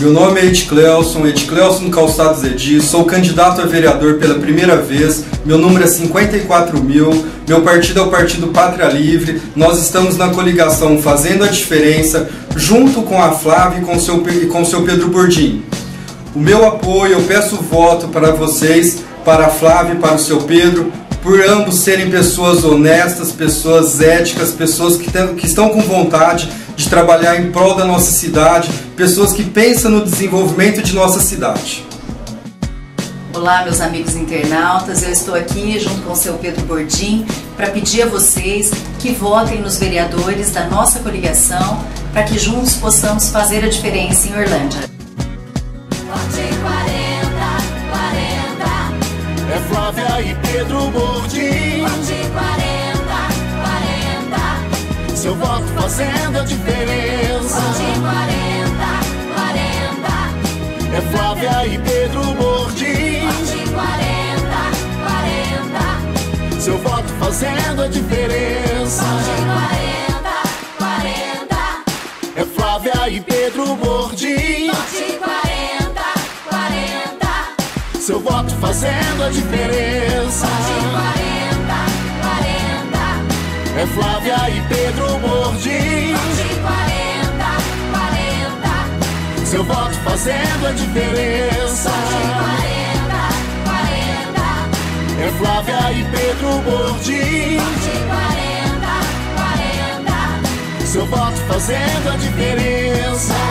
Meu nome é Edcleuson Calçados Edi, sou candidato a vereador pela primeira vez, meu número é 54.000, meu partido é o Partido Pátria Livre, nós estamos na coligação Fazendo a Diferença, junto com a Flávia e com o seu Pedro Bordim. O meu apoio, eu peço voto para vocês, para a Flávia e para o seu Pedro, por ambos serem pessoas honestas, pessoas éticas, pessoas que estão com vontade de trabalhar em prol da nossa cidade, pessoas que pensam no desenvolvimento de nossa cidade. Olá, meus amigos internautas, eu estou aqui junto com o seu Pedro Bordim para pedir a vocês que votem nos vereadores da nossa coligação para que juntos possamos fazer a diferença em Orlândia. É Flávia e Pedro Bordim. Vote 40, 40. Seu voto fazendo a diferença. Vote 40, 40. É Flávia e Pedro Bordim. Vote 40, 40. Seu voto fazendo a diferença. Vote 40, 40. É Flávia e Pedro Bordim. Vote 40, 40. Seu voto fazendo a diferença. Vote 40, 40. É Flávia e Pedro Bordim. Vote 40, 40. Seu voto fazendo a diferença. Vote 40, 40. É Flávia e Pedro Bordim. Vote 40, 40. Seu voto fazendo a diferença.